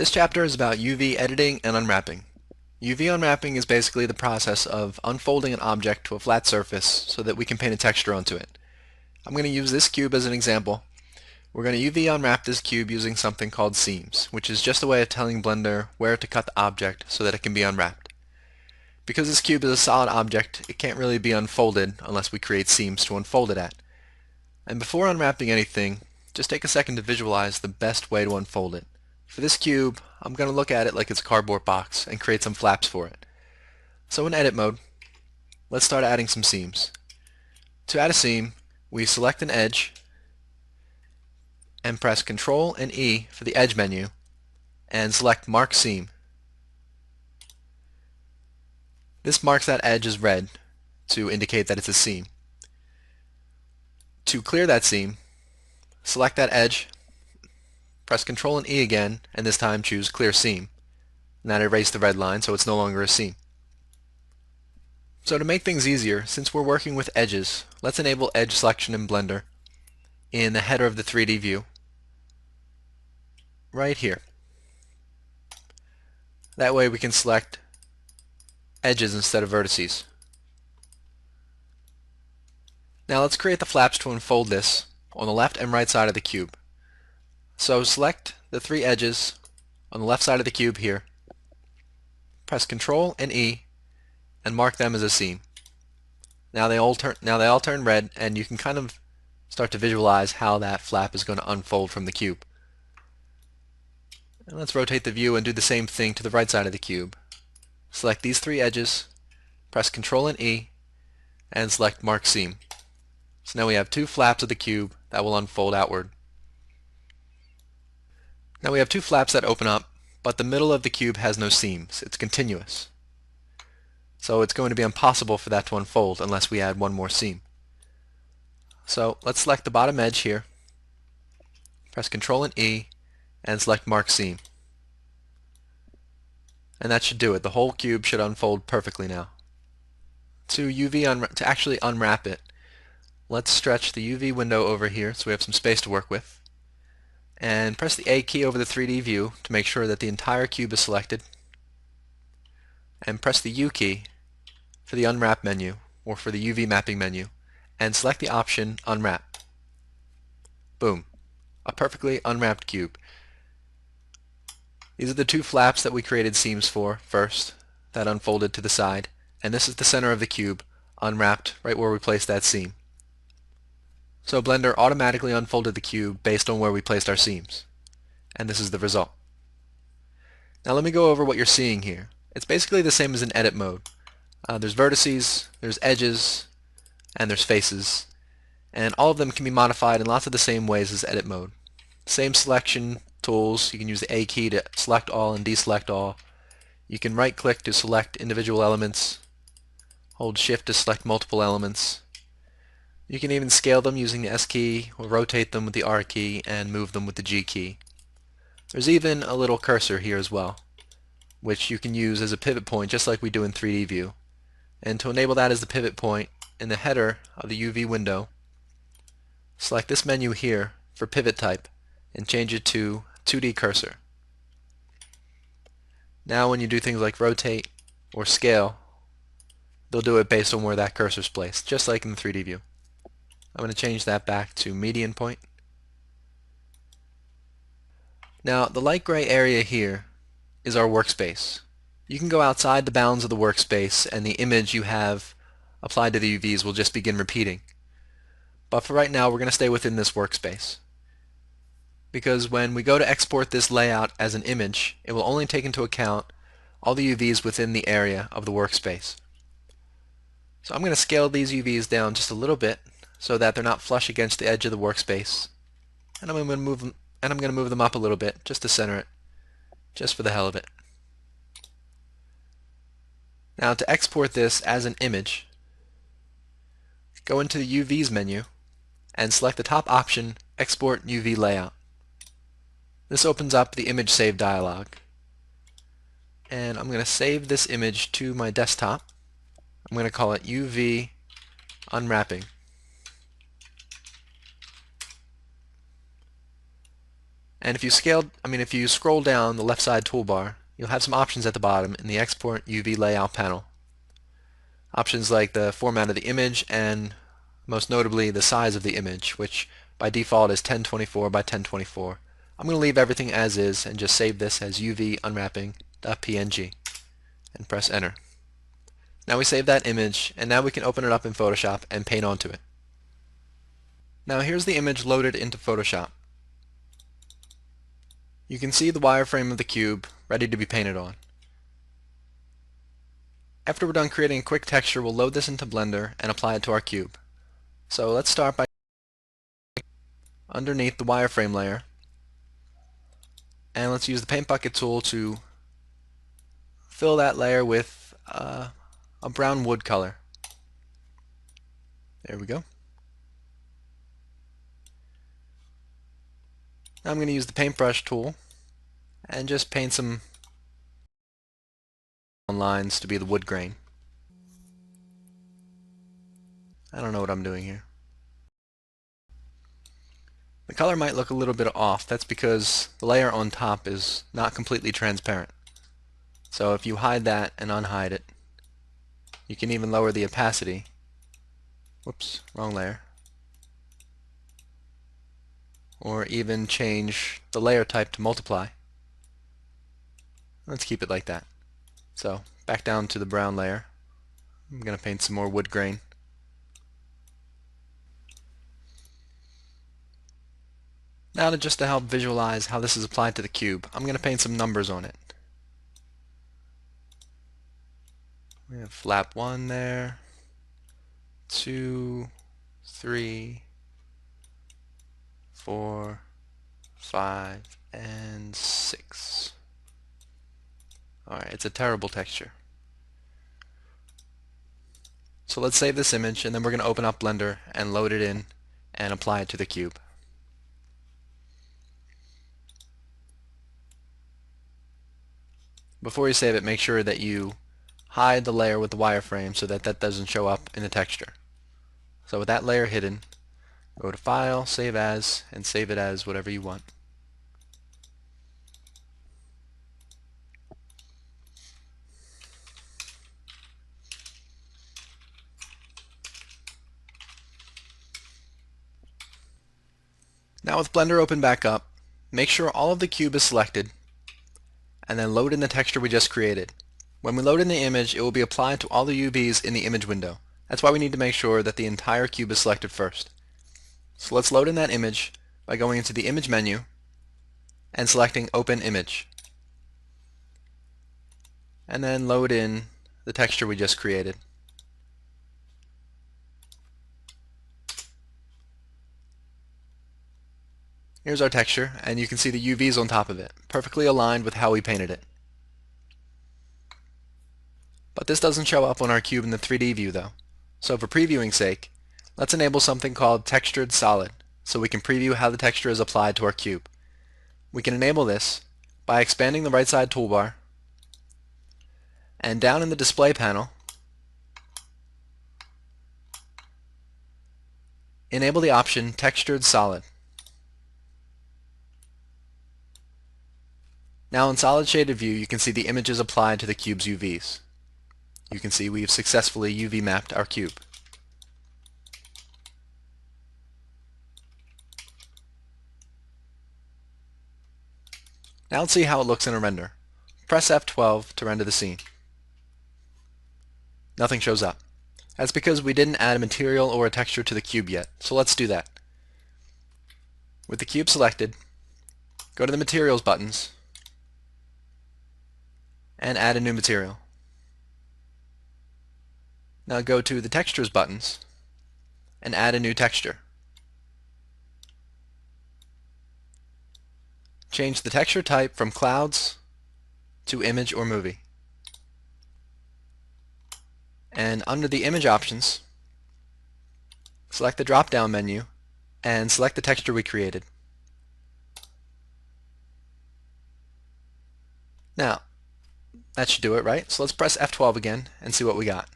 This chapter is about UV editing and unwrapping. UV unwrapping is basically the process of unfolding an object to a flat surface so that we can paint a texture onto it. I'm going to use this cube as an example. We're going to UV unwrap this cube using something called seams, which is just a way of telling Blender where to cut the object so that it can be unwrapped. Because this cube is a solid object, it can't really be unfolded unless we create seams to unfold it at. And before unwrapping anything, just take a second to visualize the best way to unfold it. For this cube, I'm going to look at it like it's a cardboard box and create some flaps for it. So in edit mode, let's start adding some seams. To add a seam, we select an edge and press Ctrl and E for the edge menu and select Mark Seam. This marks that edge as red to indicate that it's a seam. To clear that seam, select that edge, press Ctrl and E again, and this time choose Clear Seam. And that erased the red line, so it's no longer a seam. So to make things easier, since we're working with edges, let's enable edge selection in Blender in the header of the 3D view, right here. That way we can select edges instead of vertices. Now let's create the flaps to unfold this on the left and right side of the cube. So select the three edges on the left side of the cube here, press Ctrl and E, and mark them as a seam. Now they all turn red, and you can kind of start to visualize how that flap is going to unfold from the cube. And let's rotate the view and do the same thing to the right side of the cube. Select these three edges, press Ctrl and E, and select Mark Seam. So now we have two flaps of the cube that will unfold outward. Now we have two flaps that open up, but the middle of the cube has no seams. It's continuous. So it's going to be impossible for that to unfold unless we add one more seam. So let's select the bottom edge here, press Ctrl and E, and select Mark Seam. And that should do it. The whole cube should unfold perfectly now. To actually unwrap it, let's stretch the UV window over here so we have some space to work with. And press the A key over the 3D view to make sure that the entire cube is selected. And press the U key for the Unwrap menu, or for the UV mapping menu, and select the option Unwrap. Boom. A perfectly unwrapped cube. These are the two flaps that we created seams for first, that unfolded to the side, and this is the center of the cube, unwrapped right where we placed that seam. So Blender automatically unfolded the cube based on where we placed our seams. And this is the result. Now let me go over what you're seeing here. It's basically the same as in edit mode. There's vertices, there's edges, and there's faces. And all of them can be modified in lots of the same ways as edit mode. Same selection tools. You can use the A key to select all and deselect all. You can right click to select individual elements. Hold shift to select multiple elements. You can even scale them using the S key, or rotate them with the R key, and move them with the G key. There's even a little cursor here as well, which you can use as a pivot point just like we do in 3D view. And to enable that as the pivot point, in the header of the UV window, select this menu here for pivot type and change it to 2D cursor. Now when you do things like rotate or scale, they'll do it based on where that cursor is placed, just like in the 3D view. I'm going to change that back to median point. Now the light gray area here is our workspace. You can go outside the bounds of the workspace and the image you have applied to the UVs will just begin repeating. But for right now we're going to stay within this workspace. Because when we go to export this layout as an image, it will only take into account all the UVs within the area of the workspace. So I'm going to scale these UVs down just a little bit so that they're not flush against the edge of the workspace. And I'm going to move them up a little bit just to center it, just for the hell of it. Now to export this as an image, go into the UVs menu and select the top option, Export UV Layout. This opens up the image save dialog. And I'm going to save this image to my desktop. I'm going to call it UV Unwrapping. And if you scroll down the left side toolbar, you'll have some options at the bottom in the Export UV Layout panel. Options like the format of the image and most notably the size of the image, which by default is 1024 by 1024. I'm going to leave everything as is and just save this as uv-unwrapping.png and press enter. Now we save that image, and now we can open it up in Photoshop and paint onto it. Now here's the image loaded into Photoshop. You can see the wireframe of the cube ready to be painted on. After we're done creating a quick texture, we'll load this into Blender and apply it to our cube. So let's start by underneath the wireframe layer, and let's use the paint bucket tool to fill that layer with a brown wood color. There we go. Now I'm going to use the paintbrush tool and just paint some lines to be the wood grain. I don't know what I'm doing here. The color might look a little bit off. That's because the layer on top is not completely transparent. So if you hide that and unhide it, you can even lower the opacity. Whoops, wrong layer. Or even change the layer type to multiply. Let's keep it like that. So back down to the brown layer. I'm going to paint some more wood grain. Now just to help visualize how this is applied to the cube, I'm going to paint some numbers on it. We have flap 1 there, 2, 3, 4, 5, and 6. Alright, it's a terrible texture. So let's save this image, and then we're going to open up Blender and load it in and apply it to the cube. Before you save it, make sure that you hide the layer with the wireframe so that that doesn't show up in the texture. So with that layer hidden, go to File, Save As, and save it as whatever you want. Now with Blender open back up, make sure all of the cube is selected and then load in the texture we just created. When we load in the image, it will be applied to all the UVs in the image window. That's why we need to make sure that the entire cube is selected first. So let's load in that image by going into the Image menu and selecting Open Image. And then load in the texture we just created. Here's our texture, and you can see the UVs on top of it, perfectly aligned with how we painted it. But this doesn't show up on our cube in the 3D view though. So for previewing sake, let's enable something called Textured Solid, so we can preview how the texture is applied to our cube. We can enable this by expanding the right side toolbar, and down in the display panel, enable the option Textured Solid. Now in solid shaded view, you can see the images applied to the cube's UVs. You can see we've successfully UV mapped our cube. Now let's see how it looks in a render. Press F12 to render the scene. Nothing shows up. That's because we didn't add a material or a texture to the cube yet, so let's do that. With the cube selected, go to the Materials buttons and add a new material. Now go to the Textures buttons and add a new texture. Change the texture type from clouds to image or movie. And under the image options, select the drop-down menu and select the texture we created. Now, that should do it, right? So let's press F12 again and see what we got.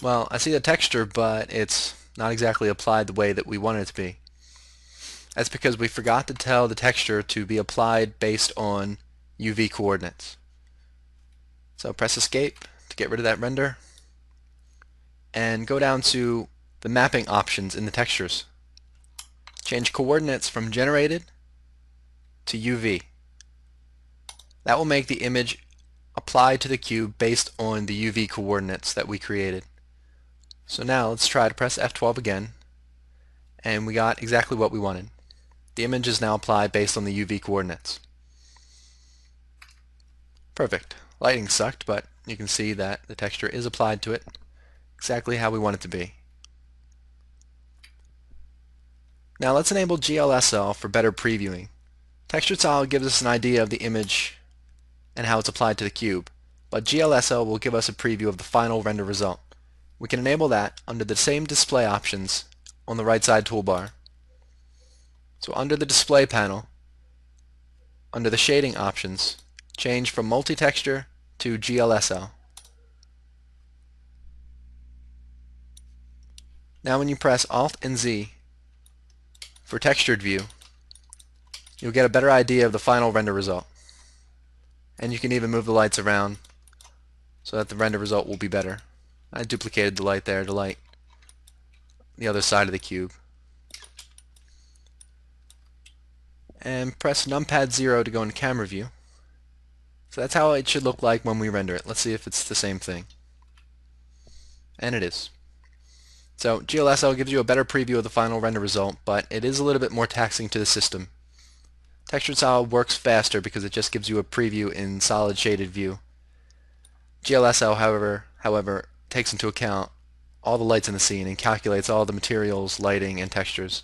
Well, I see the texture, but it's not exactly applied the way that we want it to be. That's because we forgot to tell the texture to be applied based on UV coordinates. So press escape to get rid of that render and go down to the mapping options in the textures. Change coordinates from generated to UV. That will make the image apply to the cube based on the UV coordinates that we created. So now let's try to press F12 again, and we got exactly what we wanted. The image is now applied based on the UV coordinates. Perfect. Lighting sucked, but you can see that the texture is applied to it exactly how we want it to be. Now let's enable GLSL for better previewing. Textured Solid gives us an idea of the image and how it's applied to the cube, but GLSL will give us a preview of the final render result. We can enable that under the same display options on the right side toolbar. So under the display panel, under the shading options, change from multi-texture to GLSL. Now when you press Alt and Z for textured view, you'll get a better idea of the final render result. And you can even move the lights around so that the render result will be better. I duplicated the light there to light the other side of the cube. And press numpad 0 to go into camera view. So that's how it should look like when we render it. Let's see if it's the same thing. And it is. So GLSL gives you a better preview of the final render result, but it is a little bit more taxing to the system. Textured Solid works faster because it just gives you a preview in solid shaded view. GLSL, however, takes into account all the lights in the scene and calculates all the materials, lighting, and textures.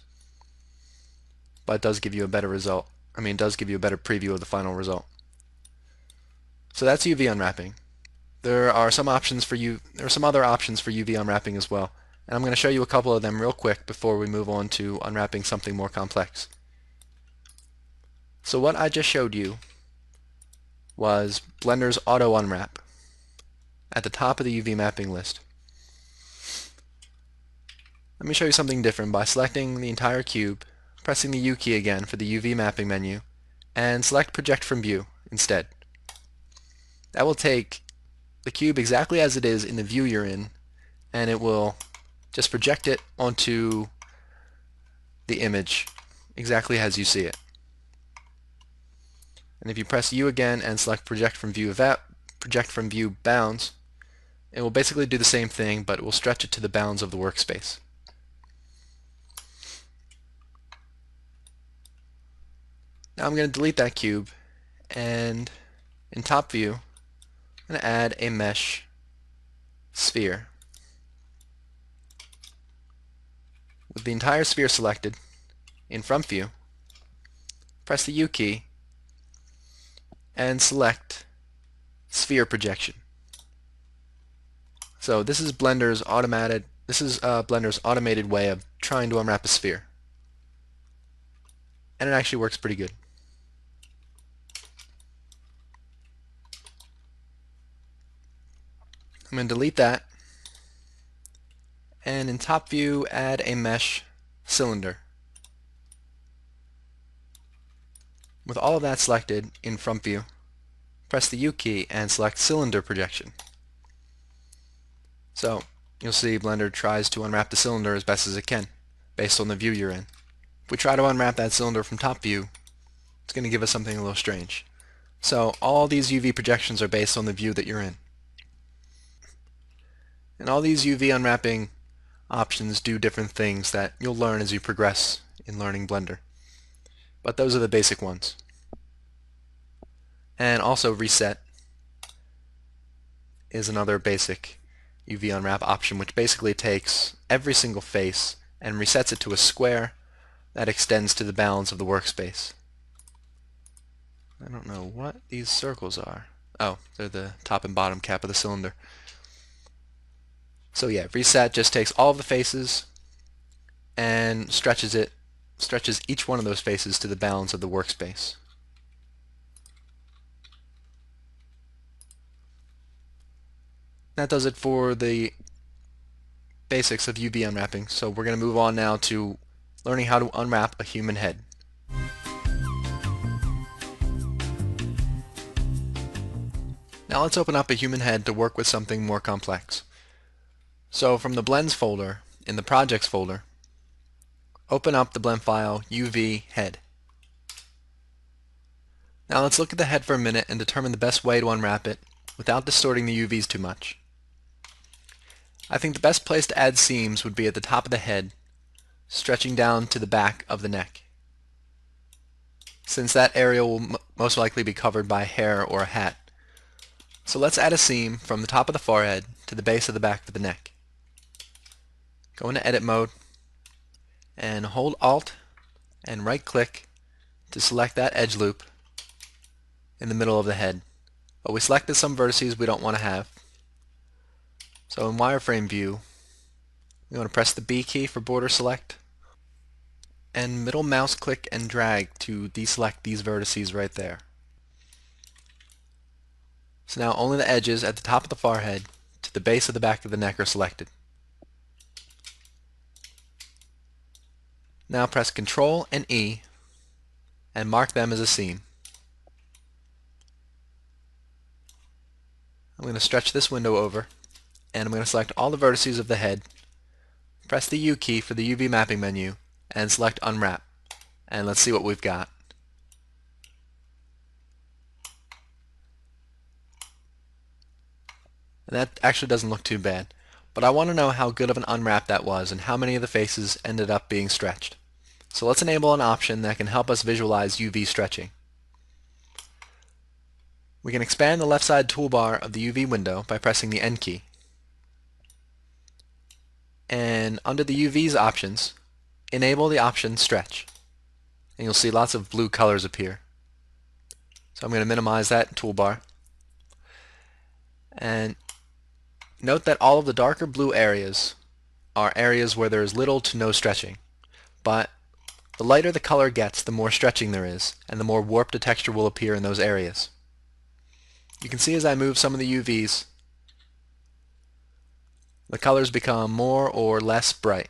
But it does give you a better result. It does give you a better preview of the final result. So that's UV unwrapping. There are some other options for UV unwrapping as well, and I'm going to show you a couple of them real quick before we move on to unwrapping something more complex. So what I just showed you was Blender's auto unwrap at the top of the UV mapping list. Let me show you something different by selecting the entire cube, pressing the U key again for the UV mapping menu, and select Project from View instead. That will take the cube exactly as it is in the view you're in, and it will just project it onto the image exactly as you see it. And if you press U again and select Project from View Bounds, it will basically do the same thing, but it will stretch it to the bounds of the workspace. Now I'm going to delete that cube, and in top view, I'm going to add a mesh sphere. With the entire sphere selected, in front view, press the U key and select Sphere Projection. So this is Blender's automated way of trying to unwrap a sphere. And it actually works pretty good. I'm going to delete that, and in top view add a mesh cylinder. With all of that selected in front view, press the U key and select Cylinder Projection. So you'll see Blender tries to unwrap the cylinder as best as it can, based on the view you're in. If we try to unwrap that cylinder from top view, it's going to give us something a little strange. So all these UV projections are based on the view that you're in. And all these UV unwrapping options do different things that you'll learn as you progress in learning Blender. But those are the basic ones. And also Reset is another basic UV unwrap option, which basically takes every single face and resets it to a square that extends to the bounds of the workspace. I don't know what these circles are. Oh, they're the top and bottom cap of the cylinder. So yeah, Reset just takes all of the faces and stretches each one of those faces to the bounds of the workspace. That does it for the basics of UV unwrapping. So we're going to move on now to learning how to unwrap a human head. Now let's open up a human head to work with something more complex. So from the Blends folder, in the Projects folder, open up the blend file UV head. Now let's look at the head for a minute and determine the best way to unwrap it without distorting the UVs too much. I think the best place to add seams would be at the top of the head, stretching down to the back of the neck, since that area will most likely be covered by hair or a hat. So let's add a seam from the top of the forehead to the base of the back of the neck. Go into edit mode and hold Alt and right click to select that edge loop in the middle of the head. But we selected some vertices we don't want to have. So in wireframe view, we want to press the B key for border select and middle mouse click and drag to deselect these vertices right there. So now only the edges at the top of the forehead to the base of the back of the neck are selected. Now press Ctrl and E and mark them as a seam. I'm going to stretch this window over and I'm going to select all the vertices of the head, press the U key for the UV mapping menu and select Unwrap. And let's see what we've got. And that actually doesn't look too bad. But I want to know how good of an unwrap that was and how many of the faces ended up being stretched. So let's enable an option that can help us visualize UV stretching. We can expand the left side toolbar of the UV window by pressing the N key. And under the UV's options, enable the option Stretch. And you'll see lots of blue colors appear. So I'm going to minimize that toolbar. And note that all of the darker blue areas are areas where there is little to no stretching. But the lighter the color gets, the more stretching there is, and the more warped a texture will appear in those areas. You can see as I move some of the UVs, the colors become more or less bright,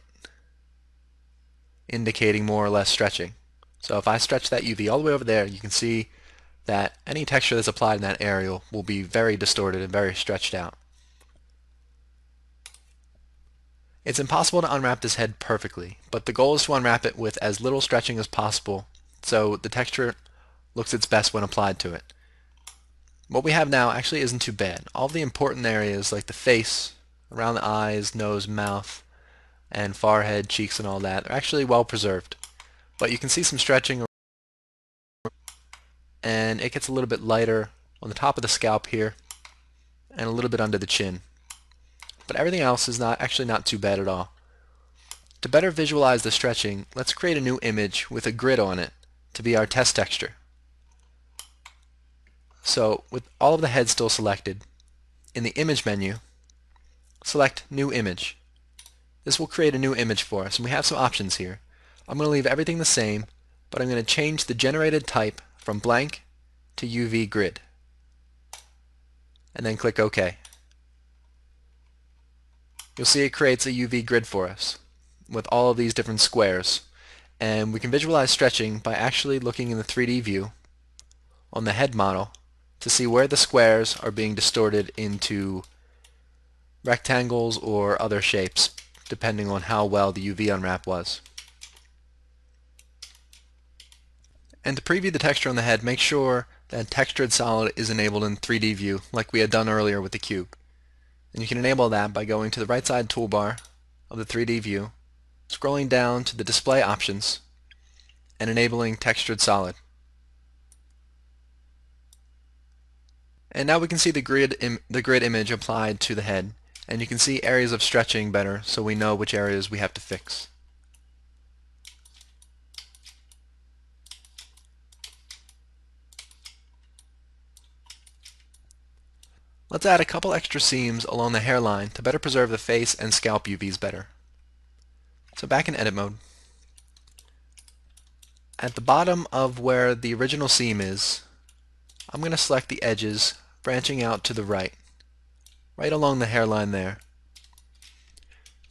indicating more or less stretching. So if I stretch that UV all the way over there, you can see that any texture that's applied in that area will be very distorted and very stretched out. It's impossible to unwrap this head perfectly, but the goal is to unwrap it with as little stretching as possible so the texture looks its best when applied to it. What we have now actually isn't too bad. All the important areas like the face, around the eyes, nose, mouth, and forehead, cheeks, and all that are actually well preserved. But you can see some stretching and it gets a little bit lighter on the top of the scalp here and a little bit under the chin. But everything else is actually not too bad at all. To better visualize the stretching, let's create a new image with a grid on it to be our test texture. So with all of the heads still selected, in the image menu, select New Image. This will create a new image for us, and we have some options here. I'm going to leave everything the same, but I'm going to change the generated type from blank to UV grid. And then click OK. You'll see it creates a UV grid for us with all of these different squares. And we can visualize stretching by actually looking in the 3D view on the head model to see where the squares are being distorted into rectangles or other shapes, depending on how well the UV unwrap was. And to preview the texture on the head, make sure that Textured Solid is enabled in 3D view, like we had done earlier with the cube. And you can enable that by going to the right side toolbar of the 3D view, scrolling down to the display options, and enabling Textured Solid. And now we can see the grid image applied to the head, and you can see areas of stretching better so we know which areas we have to fix. Let's add a couple extra seams along the hairline to better preserve the face and scalp UVs better. So back in edit mode. At the bottom of where the original seam is, I'm going to select the edges branching out to the right along the hairline there.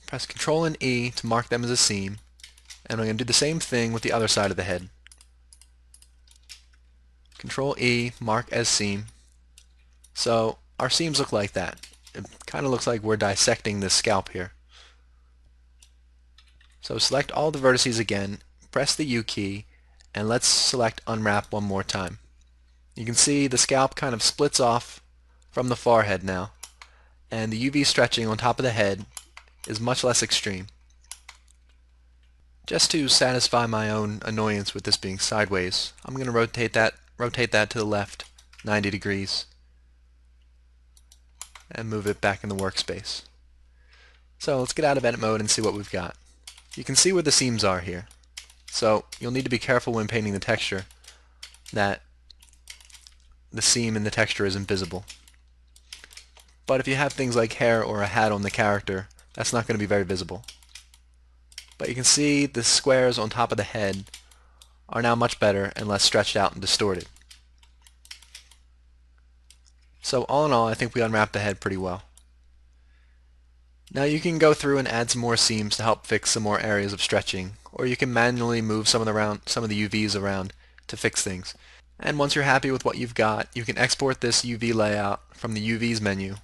Press Ctrl and E to mark them as a seam, And I'm going to do the same thing with the other side of the head. Control E, mark as seam. So our seams look like that. It kind of looks like we're dissecting this scalp here. So select all the vertices again, press the U key, and let's select unwrap one more time. You can see the scalp kind of splits off from the forehead now, and the UV stretching on top of the head is much less extreme. Just to satisfy my own annoyance with this being sideways, I'm going to rotate that to the left 90 degrees and move it back in the workspace. So let's get out of edit mode and see what we've got. You can see where the seams are here. So you'll need to be careful when painting the texture that the seam in the texture isn't visible. But if you have things like hair or a hat on the character, that's not going to be very visible. But you can see the squares on top of the head are now much better and less stretched out and distorted. So all in all, I think we unwrapped the head pretty well. Now you can go through and add some more seams to help fix some more areas of stretching, or you can manually move some of the UVs around to fix things. And once you're happy with what you've got, you can export this UV layout from the UVs menu,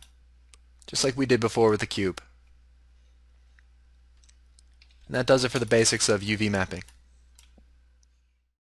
just like we did before with the cube. And that does it for the basics of UV mapping.